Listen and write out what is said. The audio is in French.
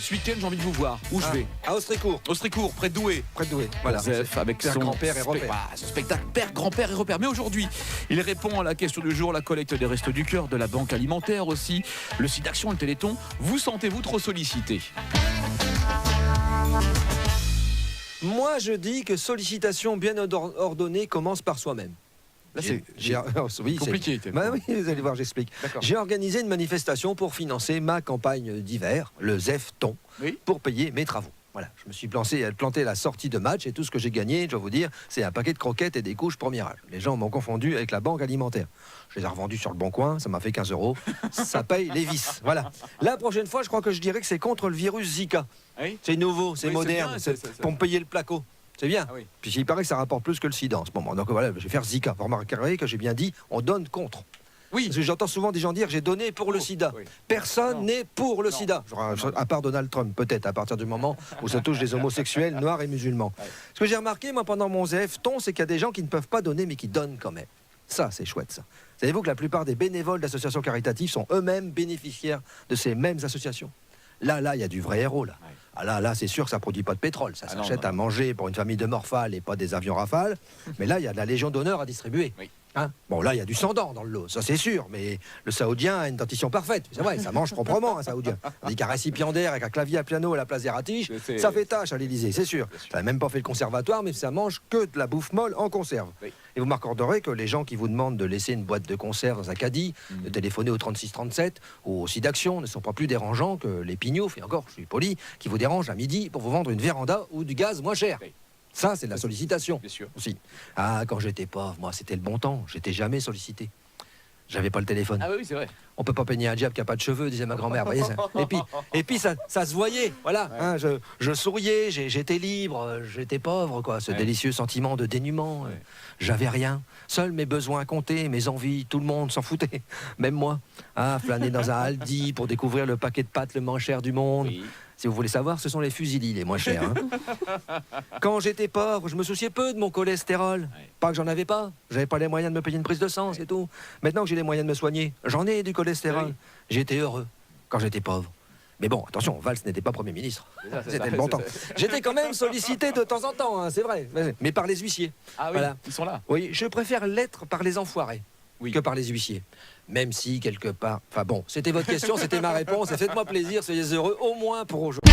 ce week-end, j'ai envie de vous voir. Où je vais? À Austricourt. Austricourt, près de Douai. Près de Douai. Voilà. Joseph, avec Père, son grand-père et repère. son spectacle Père, grand-père et repère. Mais aujourd'hui, il répond à la question du jour, la collecte des Restos du Cœur, de la Banque Alimentaire aussi, le site d'action, le Téléthon. Vous sentez-vous trop sollicité? Moi, je dis que sollicitation bien ordonnée commence par soi-même. Là, oui, compliqué. Bah oui, vous allez voir, j'explique. J'ai organisé une manifestation pour financer ma campagne d'hiver, le ZEF-Ton, pour payer mes travaux. Voilà, je me suis planté la sortie de match et tout ce que j'ai gagné, je dois vous dire, c'est un paquet de croquettes et des couches premier âge. Les gens m'ont confondu avec la Banque Alimentaire. Je les ai revendus sur le bon coin, ça m'a fait 15 €. Ça paye les vis. Voilà. La prochaine fois, je crois que je dirais que c'est contre le virus Zika. C'est nouveau, c'est moderne, c'est pour me payer le placo. C'est bien. Puis il paraît que ça rapporte plus que le sida en ce moment. Donc voilà, je vais faire Zika. Vous remarquerez que j'ai bien dit, on donne contre. Oui. Parce que j'entends souvent des gens dire j'ai donné pour le sida. Personne n'est pour le sida. À part Donald Trump, peut-être, à partir du moment où ça touche les homosexuels, noirs et musulmans. Ce que j'ai remarqué, moi, pendant mon ZEF-Ton, c'est qu'il y a des gens qui ne peuvent pas donner, mais qui donnent quand même. Ça, c'est chouette, ça. Savez-vous que la plupart des bénévoles d'associations caritatives sont eux-mêmes bénéficiaires de ces mêmes associations? Là, il y a du vrai héros, là. Ah là, c'est sûr que ça produit pas de pétrole. Ça s'achète à manger pour une famille de morphales et pas des avions Rafale. Mais là, il y a de la Légion d'honneur à distribuer. Hein, bon, là, il y a du sang d'or dans le lot, ça c'est sûr, mais le Saoudien a une dentition parfaite. C'est vrai, ça mange proprement, un Saoudien. Tandis qu'un récipiendaire avec un clavier à piano à la place des ratiches, ça fait tâche à l'Élysée, c'est sûr. Ça n'a même pas fait le conservatoire, mais ça mange que de la bouffe molle en conserve. Et vous m'accorderez que les gens qui vous demandent de laisser une boîte de conserve dans un caddie, de téléphoner au 3637 ou au site d'action ne sont pas plus dérangeants que les pignoufs, et encore, je suis poli, qui vous dérangent à midi pour vous vendre une véranda ou du gaz moins cher. Ça, c'est de la sollicitation. Bien sûr. Aussi. Ah, quand j'étais pauvre, moi, c'était le bon temps. J'étais jamais sollicité. J'avais pas le téléphone. Ah oui, c'est vrai. On peut pas peigner un diable qui a pas de cheveux, disait ma grand-mère. Voyez ça. Et puis ça se voyait. Voilà. Hein, je souriais, j'étais libre, j'étais pauvre, quoi. Ce délicieux sentiment de dénuement. J'avais rien. Seuls mes besoins comptaient, mes envies, tout le monde s'en foutait. Même moi. Ah, flâner dans un Aldi pour découvrir le paquet de pâtes le moins cher du monde. Si vous voulez savoir, ce sont les Fusilli les moins chers. Hein. Quand j'étais pauvre, je me souciais peu de mon cholestérol. Pas que j'en avais pas. J'avais pas les moyens de me payer une prise de sang, c'est tout. Maintenant que j'ai les moyens de me soigner, j'en ai du cholestérol. J'étais heureux quand j'étais pauvre. Mais bon, attention, Valls n'était pas Premier ministre. C'était le bon temps. J'étais quand même sollicité de temps en temps, hein, c'est vrai. Mais par les huissiers. Ah oui, voilà. Ils sont là. Oui, je préfère l'être par les enfoirés que par les huissiers. Même si, quelque part... Enfin bon, c'était votre question, c'était ma réponse. Et faites-moi plaisir, soyez heureux, au moins pour aujourd'hui.